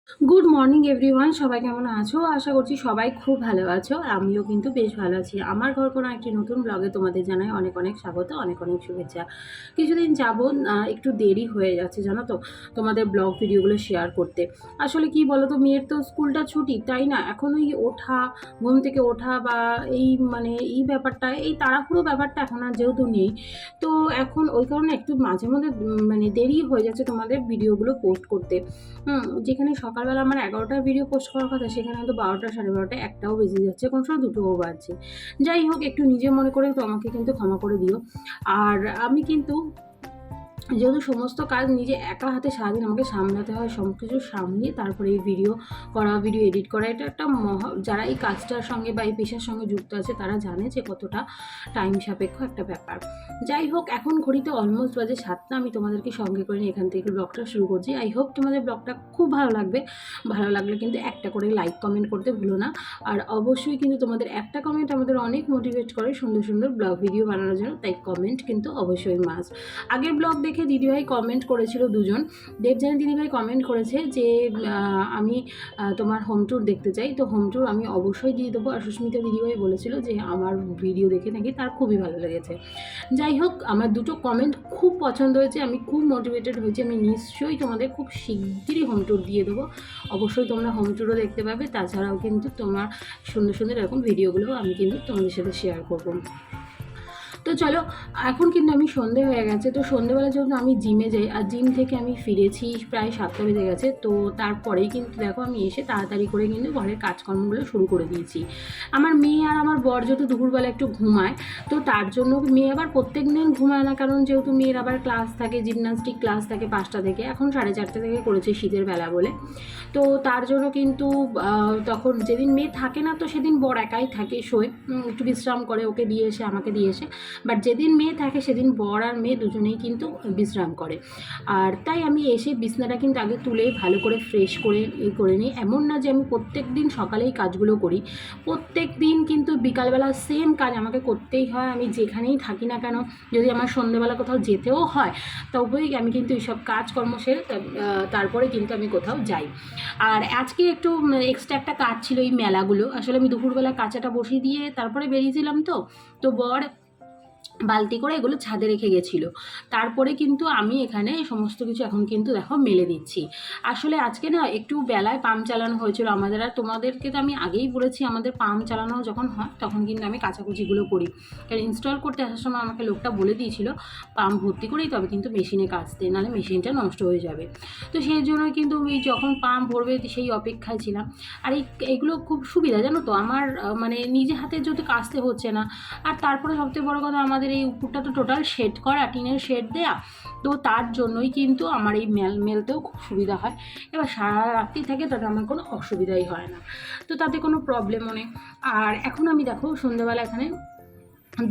Good morning everyone, সবাই কেমন আছো? আশা করছি সবাই খুব ভালো আছো। আর আমিও কিন্তু বেশ ভালো আছি। আমার ঘর কোনো একটি নতুন ব্লগে তোমাদের জানাই অনেক অনেক স্বাগত, অনেক অনেক শুভেচ্ছা। কিছুদিন যাবত একটু দেরি হয়ে যাচ্ছে জানো তো, তোমাদের ব্লগ ভিডিওগুলো শেয়ার করতে। আসলে কি বলো তো, মেয়ের তো স্কুলটা ছুটি, তাই না? এখন ওই ওঠা, ঘুম থেকে ওঠা বা এই ব্যাপারটা, এই তাড়াহুড়ো ব্যাপারটা এখন আর যেহেতু নেই, তো এখন ওই কারণে একটু মাঝে মধ্যে দেরি হয়ে যাচ্ছে তোমাদের ভিডিওগুলো পোস্ট করতে। যেখানে সকালবেলা আমার ১১টার ভিডিও পোস্ট করার কথা, সেখানে হয়তো ১২টা, ১২:৩০, ১টাও বেজে যাচ্ছে, কোনো সময় ২টোও বাজছে। যাই হোক, একটু নিজে মনে করে তো আমাকে কিন্তু ক্ষমা করে দিও। আর আমি কিন্তু যেহেতু সমস্ত কাজ নিজে একা হাতে সারাদিন আমাকে সামলাতে হয়, সব কিছু সামলিয়ে তারপরে এই ভিডিও করা, ভিডিও এডিট করা, এটা একটা যারা এই কাজটার সঙ্গে বা এই পেশার সঙ্গে যুক্ত আছে তারা জানে যে কতটা টাইম সাপেক্ষ একটা ব্যাপার। যাই হোক, এখন ঘড়িতে অলমোস্ট বাজে ৭টা। আমি তোমাদেরকে সঙ্গে করে নিয়ে এখান থেকে ব্লগটা শুরু করছি। আই হোপ তোমাদের ব্লগটা খুব ভালো লাগবে। ভালো লাগলে কিন্তু একটা করে লাইক কমেন্ট করতে ভুলো না। আর অবশ্যই কিন্তু তোমাদের একটা কমেন্ট আমাদের অনেক মোটিভেট করে সুন্দর সুন্দর ব্লগ ভিডিও বানানোর জন্য, তাই কমেন্ট কিন্তু অবশ্যই মাস্ট। আগের ব্লগ দেখে দিদিভাই কমেন্ট করেছিল দুজন। দেবযানী দিদিভাই কমেন্ট করেছে যে আমি তোমার হোম ট্যুর দেখতে চাই, তো হোম ট্যুর আমি অবশ্যই দিয়ে দেবো। আর সুস্মিতা দিদিভাই বলেছিল যে আমার ভিডিও দেখে নাকি তার খুবই ভালো লেগেছে। যাই হোক, আমার দুটো কমেন্ট খুব পছন্দ হয়েছে, আমি খুব মোটিভেটেড হয়েছি। আমি নিশ্চয়ই তোমাদের খুব শিগগিরই হোম ট্যুর দিয়ে দেবো। অবশ্যই তোমরা হোম ট্যুরও দেখতে পাবে। তাছাড়াও কিন্তু তোমার সুন্দর সুন্দর এরকম ভিডিওগুলো আমি কিন্তু তোমাদের সাথে শেয়ার করবো। তো চলো, এখন কিন্তু আমি সন্ধে হয়ে গেছে, তো সন্ধেবেলা যেহেতু আমি জিমে যাই, আর জিম থেকে আমি ফিরেছি প্রায় 7টা বেজে গেছে। তো তারপরেই কিন্তু দেখো আমি এসে তাড়াতাড়ি করে কিন্তু ঘরের কাজকর্মগুলো শুরু করে দিয়েছি। আমার মেয়ে আর আমার বর যেহেতু দুপুরবেলা একটু ঘুমায়, তো তার জন্য মেয়ে আবার প্রত্যেক দিন ঘুমায় না, কারণ যেহেতু মেয়ের আবার ক্লাস থাকে, জিমনাস্টিক ক্লাস থাকে 5টা থেকে, এখন 4:30 থেকে করেছে শীতের বেলা বলে। তো তার জন্য কিন্তু তখন যেদিন মেয়ে থাকে না, তো সেদিন বর একাই থাকে, শোয়, একটু বিশ্রাম করে, ওকে দিয়ে এসে আমাকে দিয়ে এসে। বাট যেদিন মেয়ে থাকে সেদিন বর আর মেয়ে দুজনেই কিন্তু বিশ্রাম করে। আর তাই আমি এসে বিছনাটা কিন্তু আগে তুলে ভালো করে ফ্রেশ করে করে নিই। এমন না যে আমি প্রত্যেক দিন সকালেই কাজগুলো করি, প্রত্যেক দিন কিন্তু বিকালবেলা সেম কাজ আমাকে করতেই হয়। আমি যেখানেই থাকি না কেন, যদি আমার সন্ধ্যেবেলা কোথাও যেতেও হয়, তবেই আমি কিন্তু এইসব কাজকর্ম সেরে তারপরে কিন্তু আমি কোথাও যাই। আর আজকে একটু এক্সট্রা একটা কাজ ছিল, এই মেলাগুলো। আসলে আমি দুপুরবেলা কাঁচাটা বসিয়ে দিয়ে তারপরে বেরিয়েছিলাম, তো বর বালতি করে এগুলো ছাদে রেখে গেছিলো। তারপরে কিন্তু আমি এখানে সমস্ত কিছু এখন কিন্তু দেখো মেলে দিচ্ছি। আসলে আজকে না একটু বেলায় পাম্প চালানো হয়েছিল আমাদের। আর তোমাদেরকে তো আমি আগেই বলেছি, আমাদের পাম্প চালানো যখন হয় তখন কিন্তু আমি কাচাকুচিগুলো করি। কারণ ইনস্টল করতে আসার সময় আমাকে লোকটা বলে দিয়েছিল পাম্প ভর্তি করেই তবে কিন্তু মেশিনে কাচতে, নাহলে মেশিনটা নষ্ট হয়ে যাবে। তো সেই জন্য কিন্তু এই যখন পাম্প ভরবে সেই অপেক্ষায় ছিলাম। আর এইগুলো খুব সুবিধা জানো তো আমার, মানে নিজে হাতে যেহেতু কাচতে হচ্ছে না। আর তারপরে সবথেকে বড় কথা, আমাদের এই উপরটা তো টোটাল শেড করা, টিনের শেড দেয়া, তো তার জন্যই কিন্তু আমার এই মেলতেও খুব সুবিধা হয়। এবার সারা রাত্রি থাকে, তাতে আমার কোনো অসুবিধাই হয় না, তো তাতে কোনো প্রবলেমও নেই। আর এখন আমি দেখো সন্ধ্যাবেলা এখানে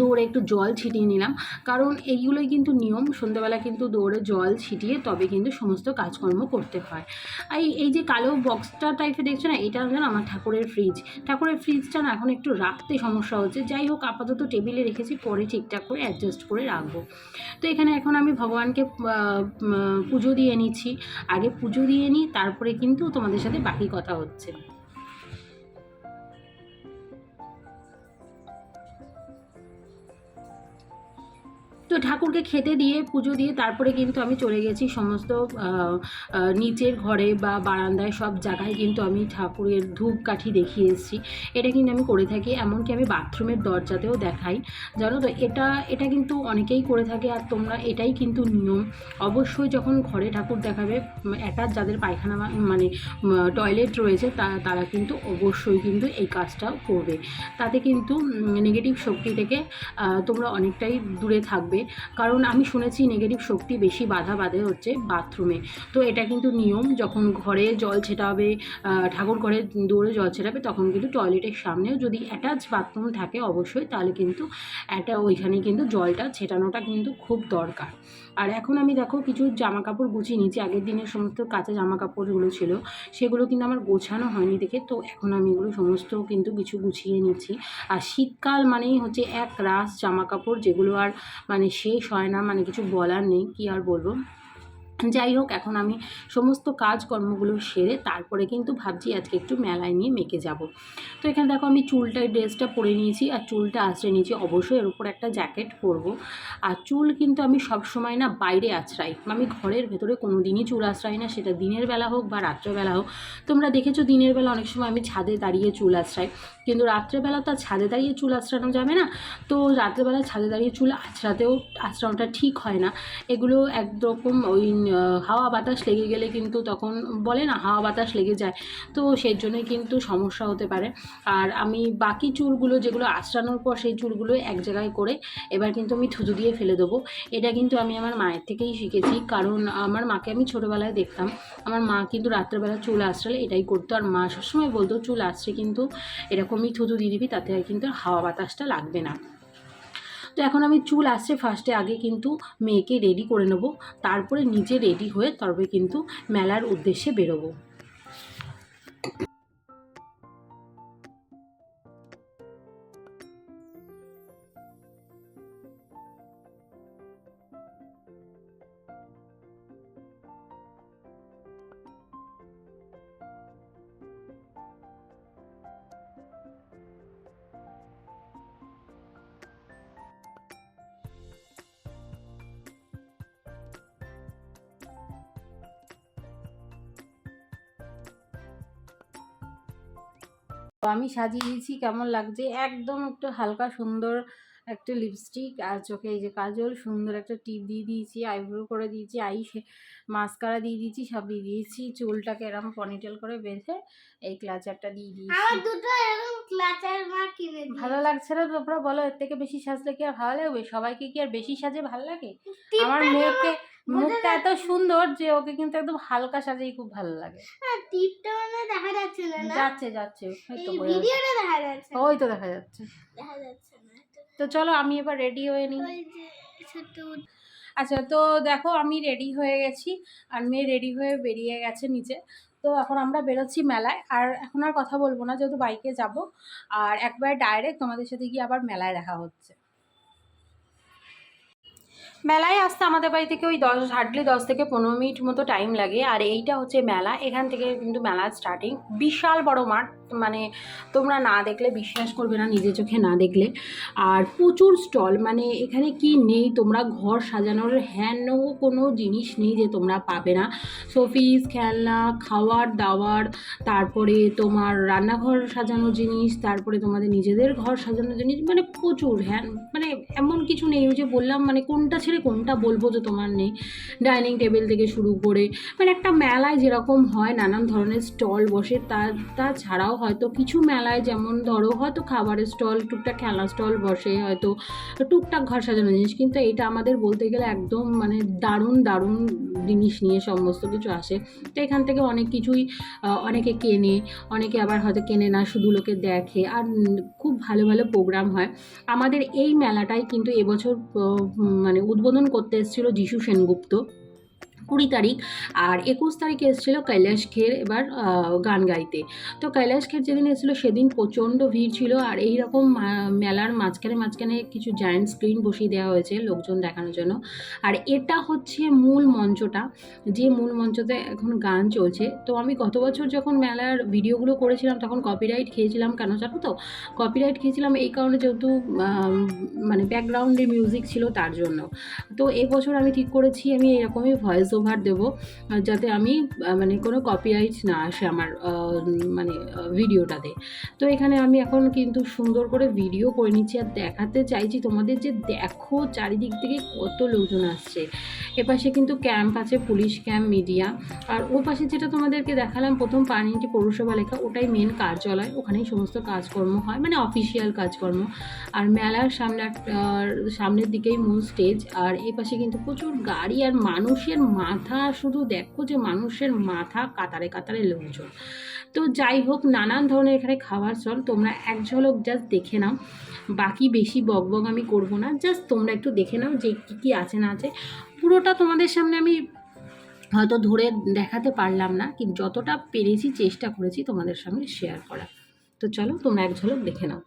দৌড়ে একটু জল ছিটিয়ে নিলাম, কারণ এইগুলোই কিন্তু নিয়ম, সন্ধ্যাবেলা কিন্তু দৌড়ে জল ছিটিয়ে তবে কিন্তু সমস্ত কাজকর্ম করতে হয়। এই যে কালো বক্সটা টাইপের দেখছো না, এটা হলো আমার ঠাকুরের ফ্রিজটা না এখন একটু রাখতে সমস্যা হচ্ছে। যাই হোক, আপাতত টেবিলে রেখেছি, পরে ঠিকঠাক করে অ্যাডজাস্ট করে রাখবো। তো এখানে এখন আমি ভগবানকে পুজো দিয়ে নিচ্ছি। আগে পুজো দিয়ে নিই, তারপরে কিন্তু তোমাদের সাথে বাকি কথা হচ্ছে। তো ঠাকুরকে খেতে দিয়ে পুজো দিয়ে তারপরে কিন্তু আমি চলে গেছি সমস্ত নিচের ঘরে বা বারান্দায় সব জায়গায় কিন্তু আমি ঠাকুরের ধূপকাঠি দেখিয়ে এসেছি। এটা কিন্তু আমি করে থাকি, এমনকি আমি বাথরুমের দরজাতেও দেখাই। জানো তো, এটা কিন্তু অনেকেই করে থাকে, আর তোমরা এটাই কিন্তু নিয়ম। অবশ্যই যখন ঘরে ঠাকুর দেখাবে, অ্যাটাচ যাদের পায়খানা মানে টয়লেট রয়েছে তারা কিন্তু অবশ্যই কিন্তু এই কাজটাও করবে। তাতে কিন্তু নেগেটিভ শক্তি থেকে তোমরা অনেকটাই দূরে থাকবে। কারণ আমি শুনেছি নেগেটিভ শক্তি বেশি বাধা বাঁধে হচ্ছে বাথরুমে। তো এটা কিন্তু নিয়ম, যখন ঘরে জল ছেটাবে, ঠাকুর ঘরে দৌড়ে জল ছেটাবে, তখন কিন্তু টয়লেটের সামনেও যদি অ্যাটাচ বাথরুম থাকে অবশ্যই, তাহলে কিন্তু ওইখানে কিন্তু জলটা ছেটানোটা কিন্তু খুব দরকার। আর এখন আমি দেখো কিছু জামা কাপড় গুছিয়ে নিচ্ছি। আগের দিনের সমস্ত কাঁচা জামা কাপড়গুলো ছিল, সেগুলো কিন্তু আমার গোছানো হয়নি দেখে, তো এখন আমি এগুলো সমস্ত কিন্তু কিছু গুছিয়ে নিচ্ছি। আর শীতকাল মানেই হচ্ছে এক রাস জামা কাপড়, যেগুলো আর মানে শেষ হয় না, মানে কিছু বলার নেই, কি আর বলবো। যাই হোক, এখন আমি সমস্ত কাজকর্মগুলো সেরে তারপরে কিন্তু ভাবছি আজকে একটু মেলায় নিয়ে মেয়েকে যাব। তো এখানে দেখো আমি চুলটায় ড্রেসটা পরে নিয়েছি আর চুলটা আঁচড়ে নিয়েছি, অবশ্যই এর উপর একটা জ্যাকেট পরবো। আর চুল কিন্তু আমি সব সময় না বাইরে আঁচড়াই, আমি ঘরের ভেতরে কোনো দিনই চুল আঁচড়াই না, সেটা দিনের বেলা হোক বা রাত্রেবেলা হোক। তোমরা দেখেছো দিনের বেলা অনেক সময় আমি ছাদে দাঁড়িয়ে চুল আঁচড়াই, কিন্তু রাত্রেবেলা তো আর ছাদে দাঁড়িয়ে চুল আঁচড়ানো যাবে না। তো রাত্রেবেলা ছাদে দাঁড়িয়ে চুল আঁচড়ানোটা ঠিক হয় না। এগুলো একরকম ওই হাওয়া বাতাস লেগে গেলে কিন্তু তখন বলে না হাওয়া বাতাস লেগে যায়, তো সেই জন্যই কিন্তু সমস্যা হতে পারে। আর আমি বাকি চুলগুলো যেগুলো আঁচড়ানোর পর সেই চুলগুলো এক জায়গায় করে এবার কিন্তু আমি থুতু দিয়ে ফেলে দেবো। এটা কিন্তু আমি আমার মায়ের থেকেই শিখেছি, কারণ আমার মাকে আমি ছোটোবেলায় দেখতাম আমার মা কিন্তু রাত্রেবেলা চুল আঁচড়ালে এটাই করতো, আর মা সবসময় বলতো চুল আঁচড়ে কিন্তু এরকমই থুতু দিয়ে দিবি, তাতে কিন্তু হাওয়া বাতাসটা লাগবে না। তো এখন আমি চুল আসছে ফার্স্টে আগে কিন্তু মেয়েকে রেডি করে নেব, তারপরে নিজে রেডি হয়ে তবে কিন্তু মেলার উদ্দেশ্যে বেরোবো। তো আমি সাজিয়ে দিয়েছি, কেমন লাগছে একদম একটু হালকা সুন্দর একটা লিপস্টিক, আর চোখে এই যে কাজল, সুন্দর একটা টিপ দিয়ে দিয়েছি, আইব্রো করে দিয়েছি, মাস্কারা দিয়ে দিয়েছি, সব দিয়ে দিয়েছি। চুলটাকে এরকম পনিটেল করে বেঁধে এই ক্লাচারটা দিয়ে দিয়েছি। ভালো লাগছে না তোমরা বলো? এর থেকে বেশি সাজলে কি আর ভালো লাগবে? সবাইকে কি আর বেশি সাজে ভালো লাগে? আমার মেয়েকে মুখটা এত সুন্দর যে ওকে কিন্তু একদম হালকা সাজেই খুব ভালো লাগে। টিপটা মানে দেখা যাচ্ছে না, যাচ্ছে এই ভিডিওটা দেখা যাচ্ছে, ওই তো দেখা যাচ্ছে। না। তো চলো আমি এবার রেডি হয়ে নিই। ওই যে ছোট আচ্ছা, তো দেখো আমি রেডি হয়ে গেছি আর মেয়ে রেডি হয়ে বেরিয়ে গেছে নিচে। তো এখন আমরা বেরোচ্ছি মেলায়, আর এখন আর কথা বলবো না যেহেতু বাইকে যাব, আর একবার ডাইরেক্ট তোমাদের সাথে গিয়ে আবার মেলায় দেখা হচ্ছে। মেলায় আসতে আমাদের বাড়ি থেকে ওই হার্ডলি 10 থেকে 15 মিনিট মতো টাইম লাগে। আর এইটা হচ্ছে মেলা, এখান থেকে কিন্তু মেলা স্টার্টিং। বিশাল বড় মাঠ, মানে তোমরা না দেখলে বিশ্বাস করবে না নিজের চোখে না দেখলে। আর প্রচুর স্টল, মানে এখানে কি নেই তোমরা ঘর সাজানোর হেন কোনো জিনিস নেই যে তোমরা পাবে না। শোপিস, খেলনা, খাওয়ার দাওয়ার, তারপরে তোমার রান্নাঘর সাজানোর জিনিস, তারপরে তোমাদের নিজেদের ঘর সাজানোর জিনিস, মানে প্রচুর। হ্যাঁ, মানে এমন কিছু নেই ওই যে বললাম, মানে কোনটা ছেড়ে কোনটা বলবো যে তোমার নেই। ডাইনিং টেবিল থেকে শুরু করে, মানে একটা মেলায় যেরকম হয় নানান ধরনের স্টল বসে, তাছাড়াও হয়তো কিছু মেলায় যেমন ধরো হয়তো খাবারের স্টল, টুকটাক খেলনা স্টল বসে, হয়তো টুকটাক ঘর সাজানো জিনিস, কিন্তু এটা আমাদের বলতে গেলে একদম মানে দারুণ দারুণ জিনিস নিয়ে সমস্ত কিছু আসে। তো এখান থেকে অনেক কিছুই অনেকে কেনে, অনেকে আবার হয়তো কেনে না, শুধু লোকে দেখে। আর খুব ভালো ভালো প্রোগ্রাম হয়। আমাদের এই মেলাটাই কিন্তু এবছর মানে উদ্বোধন করতে এসেছিলো যিশু সেনগুপ্ত 20 তারিখ, আর 21 তারিখে এসেছিলো কৈলাস খের এবার গান গাইতে। তো কৈলাস খের যেদিন এসেছিলো সেদিন প্রচণ্ড ভিড় ছিল, আর এই রকম মেলার মাঝখানে মাঝখানে কিছু জায়ান্ট স্ক্রিন বসিয়ে দেওয়া হয়েছে লোকজন দেখানোর জন্য। আর এটা হচ্ছে মূল মঞ্চটা, যে মূল মঞ্চতে এখন গান চলছে। তো আমি গত বছর যখন মেলার ভিডিওগুলো করেছিলাম তখন কপিরাইট খেয়েছিলাম, কেন জানো তো? কপিরাইট খেয়েছিলাম এই কারণে যেহেতু মানে ব্যাকগ্রাউন্ডে মিউজিক ছিল তার জন্য। তো এবছর আমি ঠিক করেছি আমি এরকমই ভয়েস ওভার দেবো, যাতে আমি মানে কোনো কপিরাইট না আসে আমার মানে ভিডিওটাতে। তো এখানে আমি এখন কিন্তু সুন্দর করে ভিডিও করে নিচ্ছি আর দেখাতে চাইছি তোমাদের যে দেখো চারিদিক থেকে কত লোকজন আসছে। এপাশে কিন্তু ক্যাম্প আছে, পুলিশ ক্যাম্প, মিডিয়া। আর ও পাশে যেটা তোমাদেরকে দেখালাম প্রথম পানিহাটি পৌরসভা লেখা, ওটাই মেন কার্যালয়, ওখানেই সমস্ত কাজকর্ম হয়, মানে অফিসিয়াল কাজকর্ম। আর মেলার সামনের দিকেই মূল স্টেজ। আর এই পাশে কিন্তু প্রচুর গাড়ি আর মানুষের মাথা, শুধু দেখো যে মানুষের মাথা, কাতারে কাতারে লোকজন। তো যাই হোক, নানান ধরনের এখানে খাবার স্টল, তোমরা এক ঝলক জাস্ট দেখে নাও, বাকি বেশি বকবক আমি করব না, জাস্ট তোমরা একটু দেখে নাও যে কী কী আছে না আছে। পুরোটা তোমাদের সামনে আমি হয়তো ধরে দেখাতে পারলাম না, কিন্তু যতটা পেরেছি চেষ্টা করেছি তোমাদের সামনে শেয়ার করার। তো চলো তোমরা এক ঝলক দেখে নাও।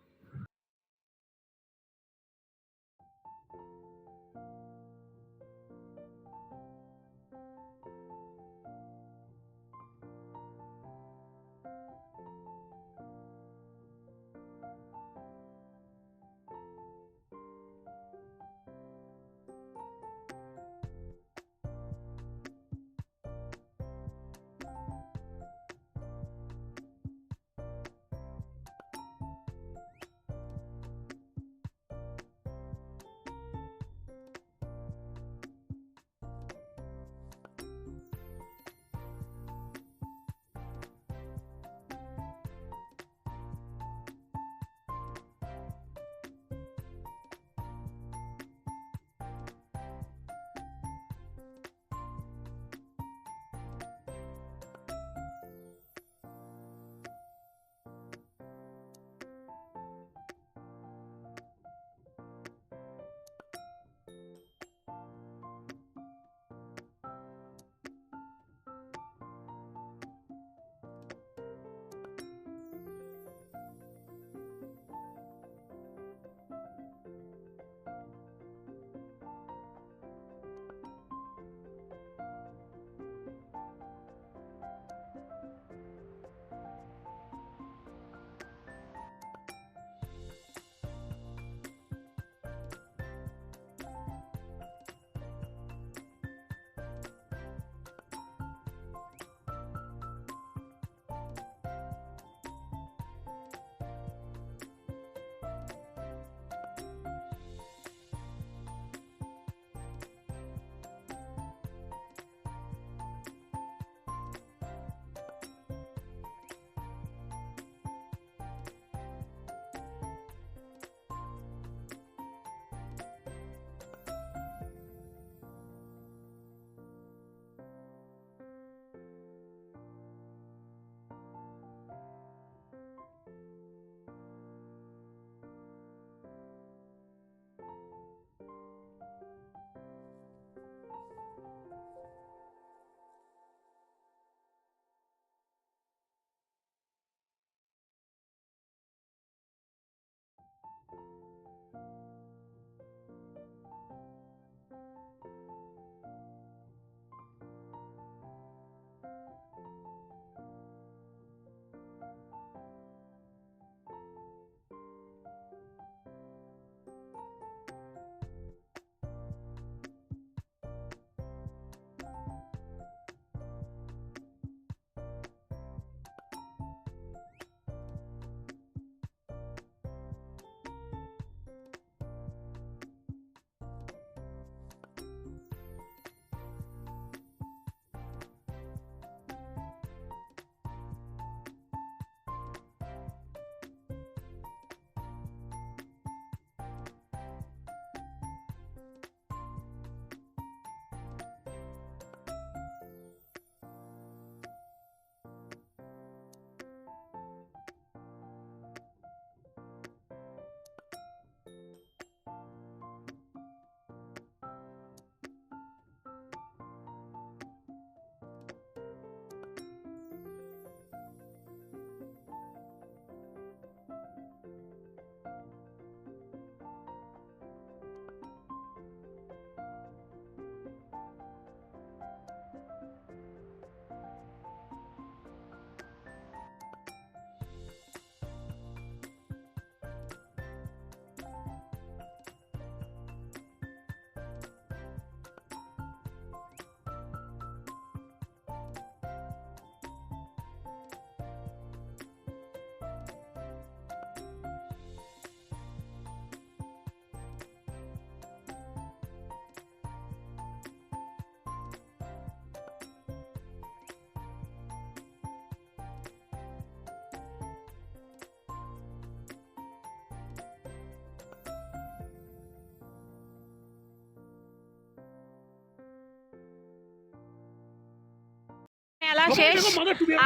খেলা শেষ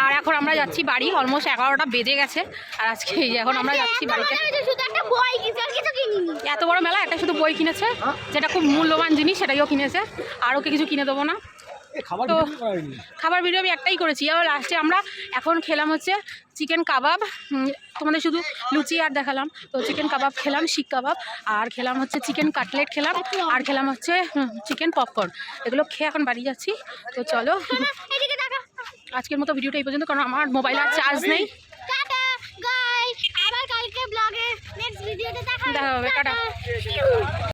আর এখন আমরা যাচ্ছি বাড়ি। অলমোস্ট 11টা বেজে গেছে আর আজকে এই যে এখন আমরা যাচ্ছি বাড়িতে। এত বড় মেলা, একটা শুধু বই কিনেছে যেটা খুব মূল্যবান জিনিস, সেটাইও কিনেছে। আর ওকে কিছু কিনে দেবো না। তো খাবার ভিডিও আমি একটাই করেছি। আর লাস্টে আমরা এখন খেলাম হচ্ছে চিকেন কাবাব। তোমাদের শুধু লুচি আর দেখালাম। তো চিকেন কাবাব খেলাম, শিক কাবাব, আর খেলাম হচ্ছে চিকেন কাটলেট খেলাম, আর খেলাম হচ্ছে চিকেন পপকর্ন। এগুলো খেয়ে এখন বাড়ি যাচ্ছি। তো চলো আজকের মতো ভিডিওটা এই পর্যন্ত, কারণ আমার মোবাইলে আর চার্জ নেই। আবার কালকে ব্লগে নেক্সট ভিডিওতে দেখা হবে। টাটা।